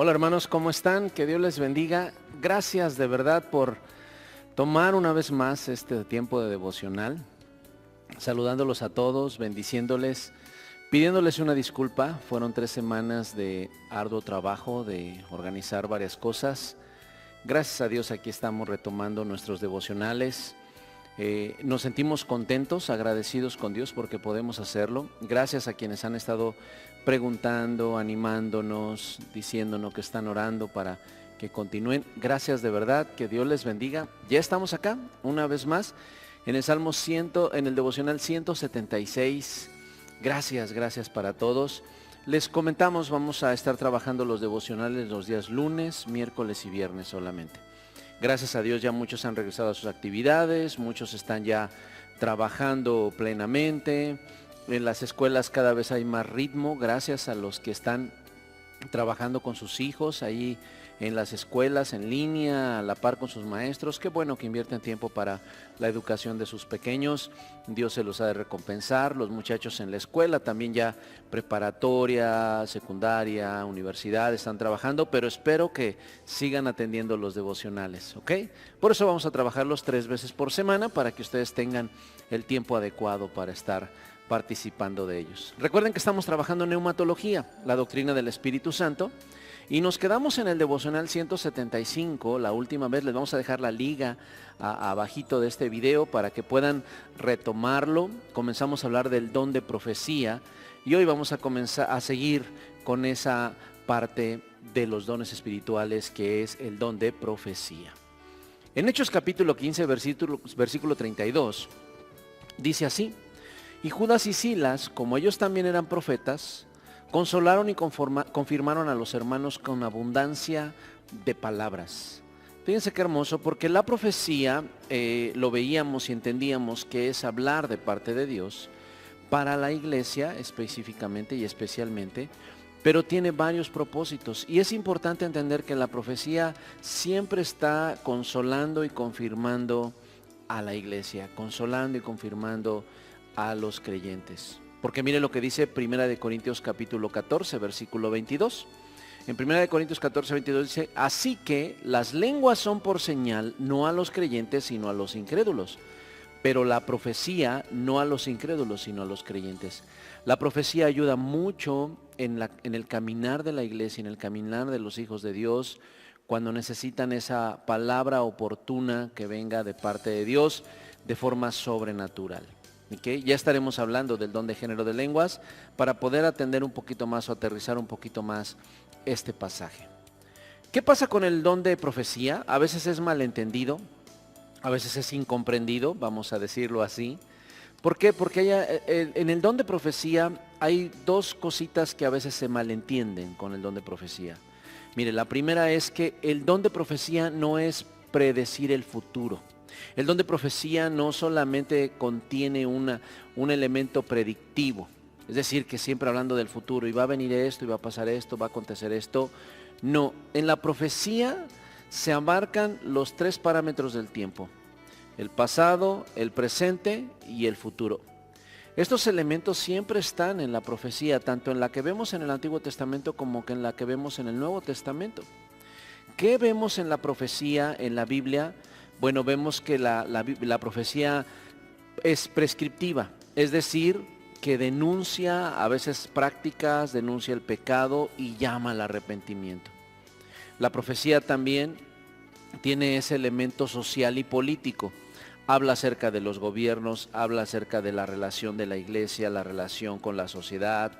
Hola hermanos, ¿cómo están? Que Dios les bendiga. Gracias de verdad por tomar una vez más este tiempo de devocional. Saludándolos a todos, bendiciéndoles, pidiéndoles una disculpa. Fueron 3 semanas de arduo trabajo, de organizar varias cosas. Gracias a Dios aquí estamos retomando nuestros devocionales. Nos sentimos contentos, agradecidos con Dios porque podemos hacerlo. Gracias a quienes han estado preguntando, animándonos, diciéndonos que están orando para que continúen. Gracias de verdad, que Dios les bendiga. Ya estamos acá una vez más en el Salmo 100, en el devocional 176. Gracias para todos. Les comentamos, vamos a estar trabajando los devocionales los días lunes, miércoles y viernes solamente. Gracias a Dios ya muchos han regresado a sus actividades, muchos están ya trabajando plenamente. En las escuelas cada vez hay más ritmo, gracias a los que están trabajando con sus hijos ahí en las escuelas, en línea, a la par con sus maestros. Qué bueno que invierten tiempo para la educación de sus pequeños. Dios se los ha de recompensar. Los muchachos en la escuela, también ya preparatoria, secundaria, universidad, están trabajando, pero espero que sigan atendiendo los devocionales, ¿ok? Por eso vamos a trabajarlos 3 veces por semana para que ustedes tengan el tiempo adecuado para estar participando de ellos. Recuerden que estamos trabajando en neumatología, la doctrina del Espíritu Santo, y nos quedamos en el devocional 175, la última vez. Les vamos a dejar la liga abajito de este video para que puedan retomarlo. Comenzamos a hablar del don de profecía y hoy vamos a comenzar a seguir con esa parte de los dones espirituales que es el don de profecía. En Hechos capítulo 15, versículo 32, dice así: y Judas y Silas, como ellos también eran profetas, consolaron y confirmaron a los hermanos con abundancia de palabras. Fíjense qué hermoso, porque la profecía lo veíamos y entendíamos que es hablar de parte de Dios para la iglesia específicamente y especialmente, pero tiene varios propósitos. Y es importante entender que la profecía siempre está consolando y confirmando a la iglesia, consolando y confirmando a los creyentes. Porque mire lo que dice 1 Corintios capítulo 14, versículo 22. En 1 Corintios 14, 22 dice: así que las lenguas son por señal, no a los creyentes, sino a los incrédulos. Pero la profecía no a los incrédulos, sino a los creyentes. La profecía ayuda mucho en el caminar de la iglesia, en el caminar de los hijos de Dios, cuando necesitan esa palabra oportuna que venga de parte de Dios de forma sobrenatural. ¿Okay? Ya estaremos hablando del don de género de lenguas para poder atender un poquito más o aterrizar un poquito más este pasaje. ¿Qué pasa con el don de profecía? A veces es malentendido, a veces es incomprendido, vamos a decirlo así. ¿Por qué? Porque en el don de profecía hay 2 cositas que a veces se malentienden con el don de profecía. Mire, la primera es que el don de profecía no es predecir el futuro. El don de profecía no solamente contiene un elemento predictivo, es decir, que siempre hablando del futuro, y va a venir esto, y va a pasar esto, va a acontecer esto. No, en la profecía se abarcan los 3 parámetros del tiempo: el pasado, el presente y el futuro. Estos elementos siempre están en la profecía, tanto en la que vemos en el Antiguo Testamento como en la que vemos en el Nuevo Testamento. ¿Qué vemos en la profecía, en la Biblia? Bueno, vemos que la profecía es prescriptiva, es decir, que denuncia a veces prácticas, denuncia el pecado y llama al arrepentimiento. La profecía también tiene ese elemento social y político. Habla acerca de los gobiernos, habla acerca de la relación de la iglesia, la relación con la sociedad.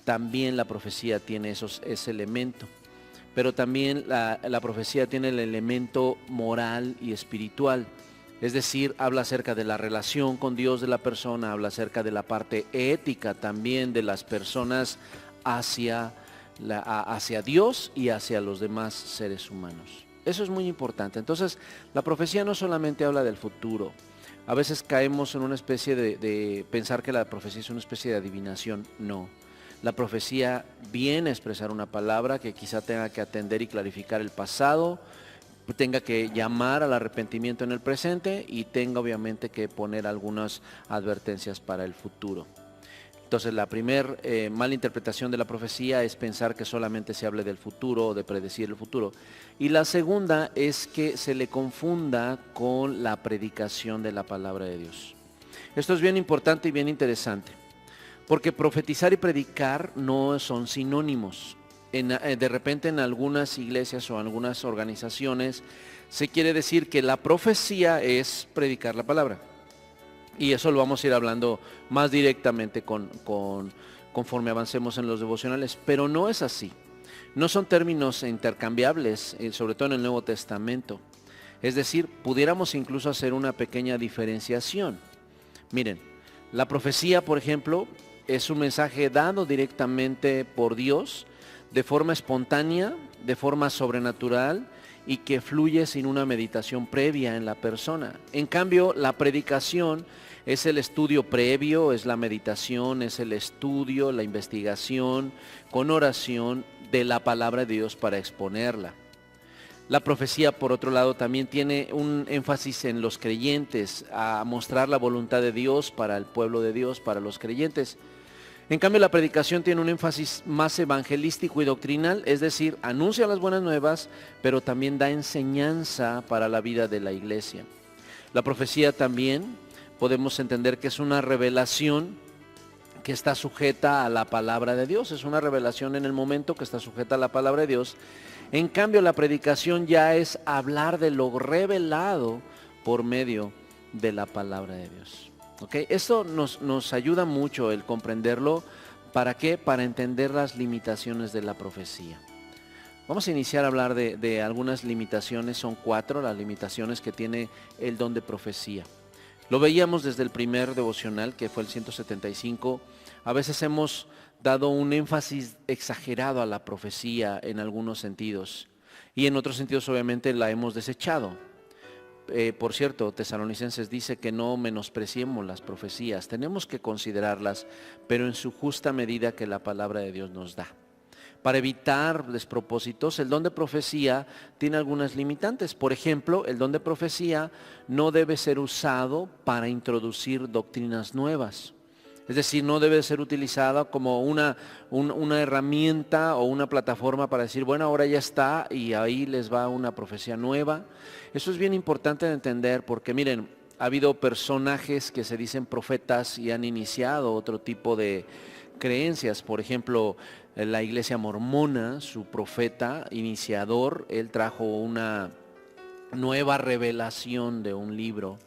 También la profecía tiene ese elemento. Pero también la profecía tiene el elemento moral y espiritual. Es decir, habla acerca de la relación con Dios de la persona, habla acerca de la parte ética también de las personas hacia Dios y hacia los demás seres humanos. Eso es muy importante. Entonces, la profecía no solamente habla del futuro. A veces caemos en una especie de pensar que la profecía es una especie de adivinación. No. La profecía viene a expresar una palabra que quizá tenga que atender y clarificar el pasado, tenga que llamar al arrepentimiento en el presente y tenga obviamente que poner algunas advertencias para el futuro. Entonces, la primera mala interpretación de la profecía es pensar que solamente se hable del futuro o de predecir el futuro. Y la segunda es que se le confunda con la predicación de la palabra de Dios. Esto es bien importante y bien interesante, porque profetizar y predicar no son sinónimos. De repente en algunas iglesias o algunas organizaciones se quiere decir que la profecía es predicar la palabra. Y eso lo vamos a ir hablando más directamente conforme avancemos en los devocionales, pero no es así. No son términos intercambiables, sobre todo en el Nuevo Testamento. Es decir, pudiéramos incluso hacer una pequeña diferenciación. Miren, la profecía, por ejemplo, es un mensaje dado directamente por Dios, de forma espontánea, de forma sobrenatural, y que fluye sin una meditación previa en la persona. En cambio, la predicación es el estudio previo, es la meditación, es el estudio, la investigación, con oración de la palabra de Dios para exponerla. La profecía, por otro lado, también tiene un énfasis en los creyentes, a mostrar la voluntad de Dios para el pueblo de Dios, para los creyentes. En cambio, la predicación tiene un énfasis más evangelístico y doctrinal, es decir, anuncia las buenas nuevas, pero también da enseñanza para la vida de la iglesia. La profecía también podemos entender que es una revelación que está sujeta a la palabra de Dios, es una revelación en el momento que está sujeta a la palabra de Dios. En cambio, la predicación ya es hablar de lo revelado por medio de la palabra de Dios. ¿Okay? Esto nos ayuda mucho el comprenderlo. ¿Para qué? Para entender las limitaciones de la profecía. Vamos a iniciar a hablar de algunas limitaciones. Son 4 las limitaciones que tiene el don de profecía. Lo veíamos desde el primer devocional, que fue el 175. A veces hemos dado un énfasis exagerado a la profecía en algunos sentidos. Y en otros sentidos obviamente la hemos desechado. Por cierto, Tesalonicenses dice que no menospreciemos las profecías, tenemos que considerarlas, pero en su justa medida que la palabra de Dios nos da. Para evitar despropósitos, el don de profecía tiene algunas limitantes. Por ejemplo, el don de profecía no debe ser usado para introducir doctrinas nuevas. Es decir, no debe ser utilizada como una herramienta o una plataforma para decir, bueno, ahora ya está y ahí les va una profecía nueva. Eso es bien importante de entender porque miren, ha habido personajes que se dicen profetas y han iniciado otro tipo de creencias. Por ejemplo, la iglesia mormona, su profeta iniciador, él trajo una nueva revelación de un libro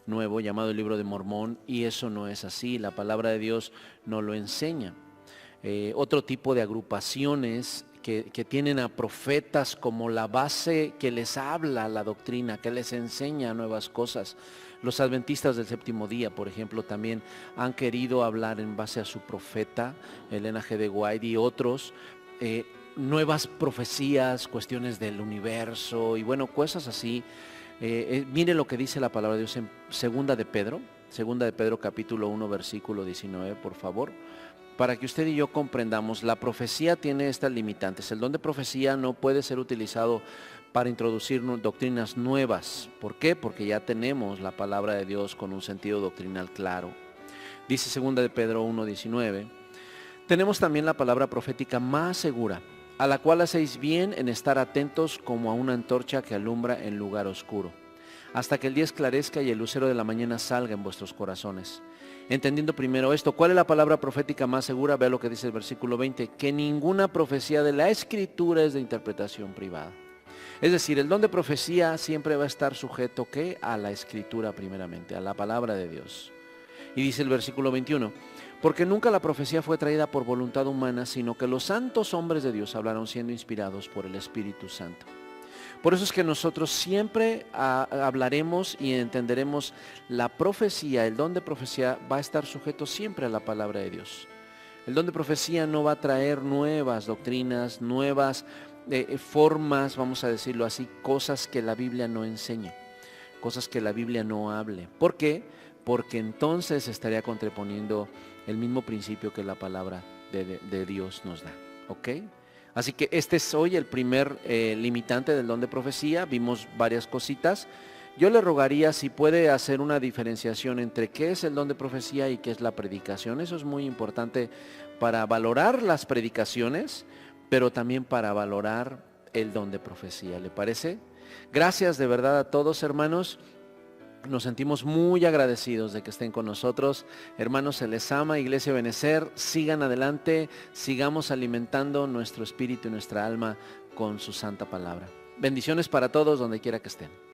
nuevo llamado el Libro de Mormón, y eso no es así, la palabra de Dios no lo enseña. Otro tipo de agrupaciones que tienen a profetas como la base que les habla la doctrina, que les enseña nuevas cosas. Los adventistas del séptimo día, por ejemplo, también han querido hablar en base a su profeta, Elena G. de White y otros, nuevas profecías, cuestiones del universo y bueno, cosas así. Mire lo que dice la palabra de Dios en segunda de Pedro capítulo 1 versículo 19, por favor, para que usted y yo comprendamos. La profecía tiene estas limitantes. El don de profecía no puede ser utilizado para introducir doctrinas nuevas. ¿Por qué? Porque ya tenemos la palabra de Dios con un sentido doctrinal claro. Dice segunda de Pedro 1:19, tenemos también la palabra profética más segura, a la cual hacéis bien en estar atentos como a una antorcha que alumbra en lugar oscuro, hasta que el día esclarezca y el lucero de la mañana salga en vuestros corazones. Entendiendo primero esto, ¿cuál es la palabra profética más segura? Vea lo que dice el versículo 20, que ninguna profecía de la Escritura es de interpretación privada. Es decir, el don de profecía siempre va a estar sujeto, ¿qué? A la Escritura primeramente, a la palabra de Dios. Y dice el versículo 21, porque nunca la profecía fue traída por voluntad humana, sino que los santos hombres de Dios hablaron siendo inspirados por el Espíritu Santo. Por eso es que nosotros siempre hablaremos y entenderemos la profecía, el don de profecía va a estar sujeto siempre a la palabra de Dios. El don de profecía no va a traer nuevas doctrinas, nuevas formas, vamos a decirlo así, cosas que la Biblia no enseña, cosas que la Biblia no hable. ¿Por qué? Porque entonces estaría contraponiendo el mismo principio que la palabra de Dios nos da. ¿Ok? Así que este es hoy el primer limitante del don de profecía. Vimos varias cositas yo le rogaría si puede hacer una diferenciación entre qué es el don de profecía y qué es la predicación. Eso es muy importante para valorar las predicaciones, pero también para valorar el don de profecía. ¿Le parece? Gracias de verdad a todos, hermanos. Nos sentimos muy agradecidos de que estén con nosotros. Hermanos, se les ama, Iglesia Benecer. Sigan adelante, sigamos alimentando nuestro espíritu y nuestra alma con su santa palabra. Bendiciones para todos donde quiera que estén.